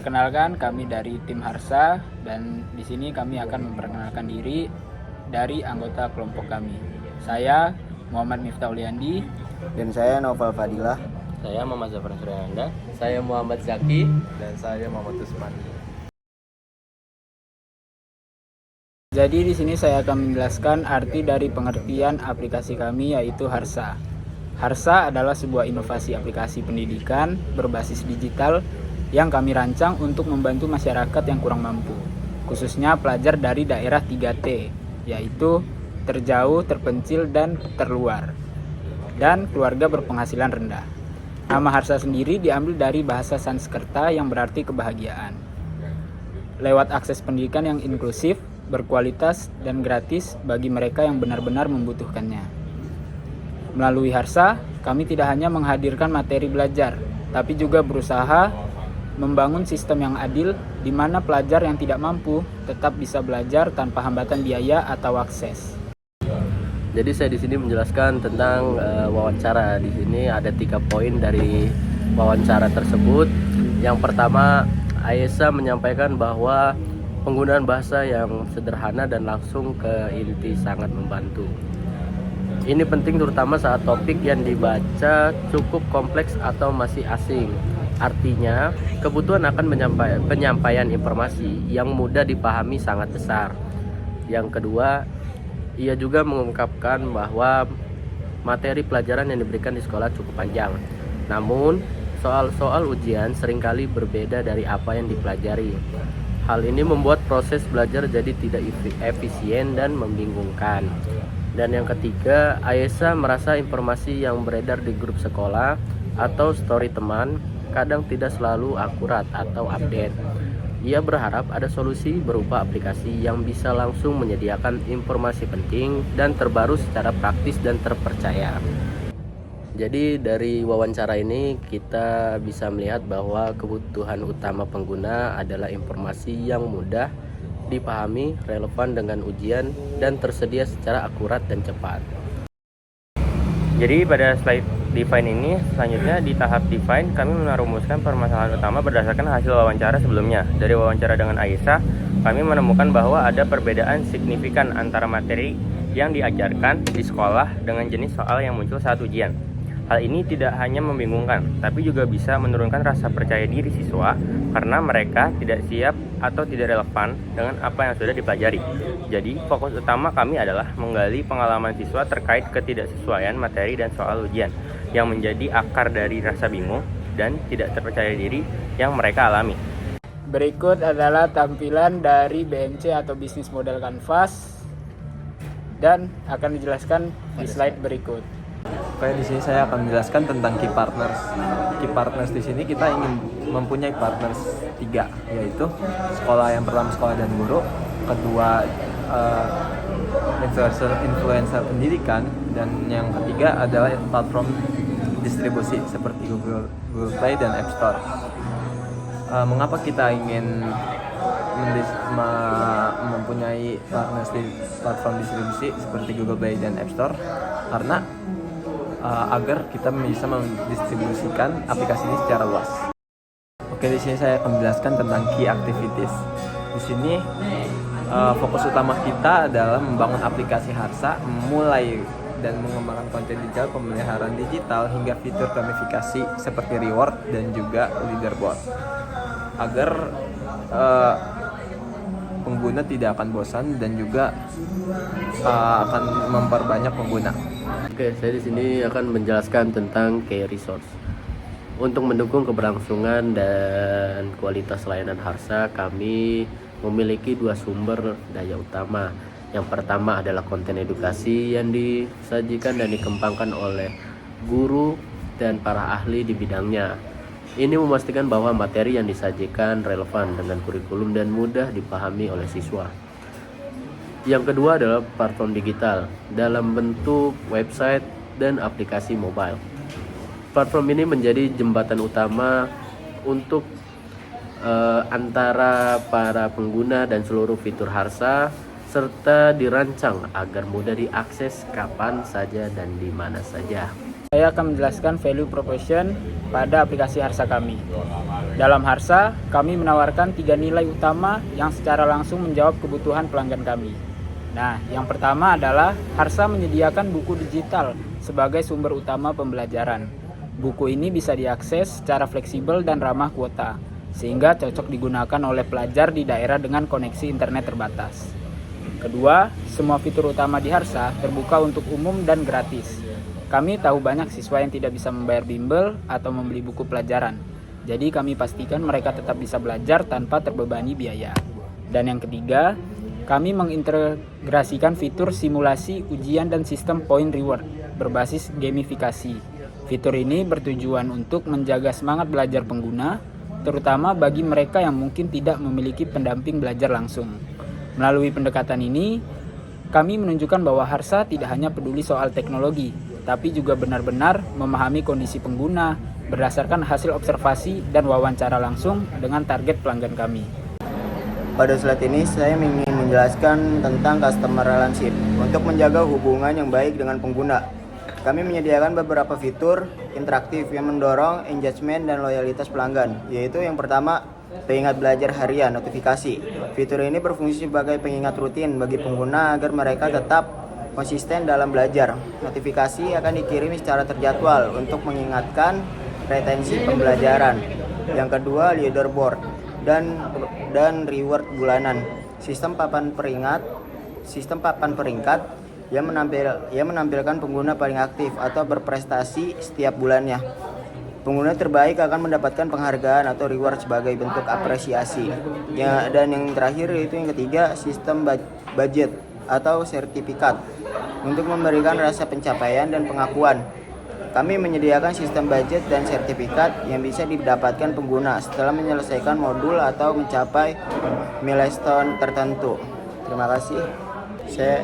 Perkenalkan, kami dari tim Harsa dan di sini kami akan memperkenalkan diri dari anggota kelompok kami. Saya Muhammad Miftah Uliandi. Dan saya Novel Fadilah. Saya Muhammad Zafran Suryanda. Saya Muhammad Zaki. Dan saya Muhammad Usman. Jadi di sini saya akan menjelaskan arti dari pengertian aplikasi kami, yaitu Harsa. Harsa adalah sebuah inovasi aplikasi pendidikan berbasis digital yang kami rancang untuk membantu masyarakat yang kurang mampu, khususnya pelajar dari daerah 3T, yaitu terjauh, terpencil, dan terluar, dan keluarga berpenghasilan rendah. Nama Harsa sendiri diambil dari bahasa Sanskerta yang berarti kebahagiaan. Lewat akses pendidikan yang inklusif, berkualitas, dan gratis bagi mereka yang benar-benar membutuhkannya. Melalui Harsa, kami tidak hanya menghadirkan materi belajar, tapi juga berusaha membangun sistem yang adil di mana pelajar yang tidak mampu tetap bisa belajar tanpa hambatan biaya atau akses. Jadi saya di sini menjelaskan tentang wawancara. Di sini ada 3 poin dari wawancara tersebut. Yang pertama, Aisyah menyampaikan bahwa penggunaan bahasa yang sederhana dan langsung ke inti sangat membantu. Ini penting terutama saat topik yang dibaca cukup kompleks atau masih asing. Artinya, kebutuhan akan penyampaian informasi yang mudah dipahami sangat besar. Yang kedua, ia juga mengungkapkan bahwa materi pelajaran yang diberikan di sekolah cukup panjang. Namun, soal-soal ujian seringkali berbeda dari apa yang dipelajari. Hal ini membuat proses belajar jadi tidak efisien dan membingungkan. Dan yang ketiga, Aisyah merasa informasi yang beredar di grup sekolah atau story teman kadang tidak selalu akurat atau update. Ia berharap ada solusi berupa aplikasi yang bisa langsung menyediakan informasi penting dan terbaru secara praktis dan terpercaya. Jadi dari wawancara ini kita bisa melihat bahwa kebutuhan utama pengguna adalah informasi yang mudah dipahami, relevan dengan ujian, dan tersedia secara akurat dan cepat. Jadi pada slide define ini, selanjutnya di tahap define kami merumuskan permasalahan utama berdasarkan hasil wawancara sebelumnya. Dari wawancara dengan Aisyah, kami menemukan bahwa ada perbedaan signifikan antara materi yang diajarkan di sekolah dengan jenis soal yang muncul saat ujian. Hal ini tidak hanya membingungkan, tapi juga bisa menurunkan rasa percaya diri siswa karena mereka tidak siap atau tidak relevan dengan apa yang sudah dipelajari. Jadi, fokus utama kami adalah menggali pengalaman siswa terkait ketidaksesuaian materi dan soal ujian yang menjadi akar dari rasa bingung dan tidak terpercaya diri yang mereka alami. Berikut adalah tampilan dari BMC atau Business Model Canvas dan akan dijelaskan di slide berikut. Oke, di sini saya akan menjelaskan tentang key partners. Key partners di sini kita ingin mempunyai partners 3, yaitu sekolah. Yang pertama sekolah dan guru, kedua influencer pendidikan, dan yang ketiga adalah platform distribusi seperti Google Play dan App Store. Mengapa kita ingin mempunyai partners di platform distribusi seperti Google Play dan App Store? Karena agar kita bisa mendistribusikan aplikasi ini secara luas. Oke, di sini saya akan menjelaskan tentang key activities. Di sini fokus utama kita adalah membangun aplikasi Harsa, mulai dan mengembangkan konten digital, pemeliharaan digital, hingga fitur gamifikasi seperti reward dan juga leaderboard, agar pengguna tidak akan bosan dan juga akan memperbanyak pengguna. Oke, saya di sini akan menjelaskan tentang key resource. Untuk mendukung keberlangsungan dan kualitas layanan Harsa, kami memiliki 2 sumber daya utama. Yang pertama adalah konten edukasi yang disajikan dan dikembangkan oleh guru dan para ahli di bidangnya. Ini memastikan bahwa materi yang disajikan relevan dengan kurikulum dan mudah dipahami oleh siswa. Yang kedua adalah platform digital dalam bentuk website dan aplikasi mobile. Platform ini menjadi jembatan utama untuk antara para pengguna dan seluruh fitur Harsa, serta dirancang agar mudah diakses kapan saja dan di mana saja. Saya akan menjelaskan value proposition pada aplikasi Harsa kami. Dalam Harsa, kami menawarkan 3 nilai utama yang secara langsung menjawab kebutuhan pelanggan kami. Nah, yang pertama adalah Harsa menyediakan buku digital sebagai sumber utama pembelajaran. Buku ini bisa diakses secara fleksibel dan ramah kuota, sehingga cocok digunakan oleh pelajar di daerah dengan koneksi internet terbatas. Kedua, semua fitur utama di Harsa terbuka untuk umum dan gratis. Kami tahu banyak siswa yang tidak bisa membayar bimbel atau membeli buku pelajaran. Jadi kami pastikan mereka tetap bisa belajar tanpa terbebani biaya. Dan yang ketiga, kami mengintegrasikan fitur simulasi ujian dan sistem point reward berbasis gamifikasi. Fitur ini bertujuan untuk menjaga semangat belajar pengguna, terutama bagi mereka yang mungkin tidak memiliki pendamping belajar langsung. Melalui pendekatan ini, kami menunjukkan bahwa Harsa tidak hanya peduli soal teknologi, tapi juga benar-benar memahami kondisi pengguna berdasarkan hasil observasi dan wawancara langsung dengan target pelanggan kami. Pada slide ini saya ingin menjelaskan tentang customer relationship untuk menjaga hubungan yang baik dengan pengguna. Kami menyediakan beberapa fitur interaktif yang mendorong engagement dan loyalitas pelanggan, yaitu yang pertama, pengingat belajar harian notifikasi. Fitur ini berfungsi sebagai pengingat rutin bagi pengguna agar mereka tetap konsisten dalam belajar. Notifikasi akan dikirim secara terjadwal untuk mengingatkan retensi pembelajaran. Yang kedua, leaderboard dan reward bulanan. Sistem papan peringkat yang menampilkan pengguna paling aktif atau berprestasi setiap bulannya. Pengguna terbaik akan mendapatkan penghargaan atau reward sebagai bentuk apresiasi. Dan yang terakhir yaitu yang ketiga, sistem budget atau sertifikat untuk memberikan rasa pencapaian dan pengakuan. Kami menyediakan sistem budget dan sertifikat yang bisa didapatkan pengguna setelah menyelesaikan modul atau mencapai milestone tertentu. Terima kasih.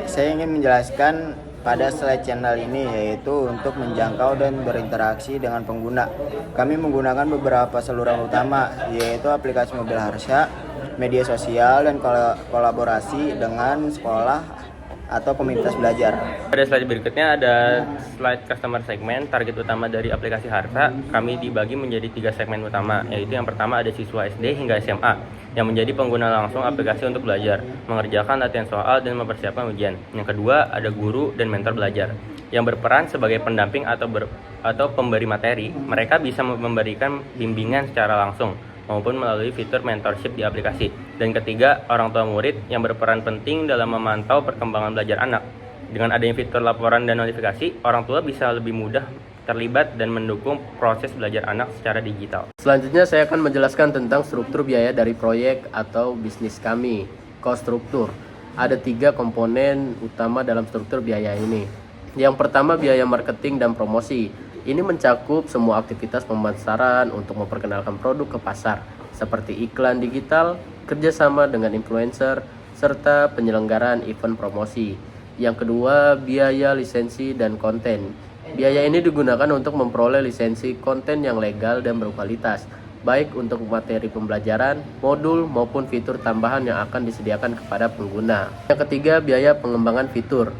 Saya ingin menjelaskan pada slide channel ini, yaitu untuk menjangkau dan berinteraksi dengan pengguna. Kami menggunakan beberapa saluran utama, yaitu aplikasi mobil Harsa, media sosial, dan kolaborasi dengan sekolah atau komunitas belajar. Pada slide berikutnya ada slide customer segment. Target utama dari aplikasi Harsa kami dibagi menjadi 3 segmen utama, yaitu yang pertama ada siswa SD hingga SMA yang menjadi pengguna langsung aplikasi untuk belajar, mengerjakan latihan soal dan mempersiapkan ujian. Yang kedua ada guru dan mentor belajar yang berperan sebagai pendamping atau pemberi materi. Mereka bisa memberikan bimbingan secara langsung maupun melalui fitur mentorship di aplikasi. Dan ketiga, orang tua murid yang berperan penting dalam memantau perkembangan belajar anak. Dengan adanya fitur laporan dan notifikasi, orang tua bisa lebih mudah terlibat dan mendukung proses belajar anak secara digital. Selanjutnya saya akan menjelaskan tentang struktur biaya dari proyek atau bisnis kami, cost struktur. Ada 3 komponen utama dalam struktur biaya ini. Yang pertama biaya marketing dan promosi. Ini mencakup semua aktivitas pemasaran untuk memperkenalkan produk ke pasar, seperti iklan digital, kerjasama dengan influencer, serta penyelenggaraan event promosi. Yang kedua, biaya lisensi dan konten. Biaya ini digunakan untuk memperoleh lisensi konten yang legal dan berkualitas, baik untuk materi pembelajaran, modul, maupun fitur tambahan yang akan disediakan kepada pengguna. Yang ketiga, biaya pengembangan fitur.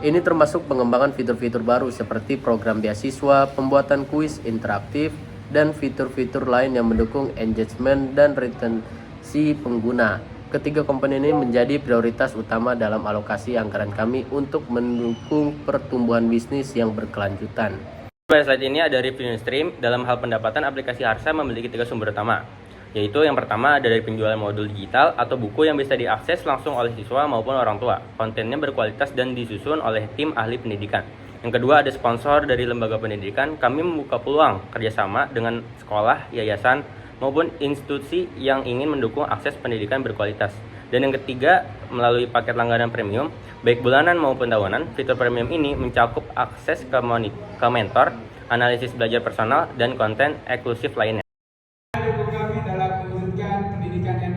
Ini termasuk pengembangan fitur-fitur baru seperti program beasiswa, pembuatan kuis interaktif, dan fitur-fitur lain yang mendukung engagement dan retensi pengguna. Ketiga komponen ini menjadi prioritas utama dalam alokasi anggaran kami untuk mendukung pertumbuhan bisnis yang berkelanjutan. Pada slide ini ada revenue stream. Dalam hal pendapatan, aplikasi Harsa memiliki 3 sumber utama, yaitu yang pertama ada dari penjualan modul digital atau buku yang bisa diakses langsung oleh siswa maupun orang tua. Kontennya berkualitas dan disusun oleh tim ahli pendidikan. Yang kedua ada sponsor dari lembaga pendidikan. Kami membuka peluang kerjasama dengan sekolah, yayasan, maupun institusi yang ingin mendukung akses pendidikan berkualitas. Dan yang ketiga, melalui paket langganan premium, baik bulanan maupun tahunan, fitur premium ini mencakup akses ke mentor, analisis belajar personal, dan konten eksklusif lainnya. Kami dalam mewujudkan pendidikan yang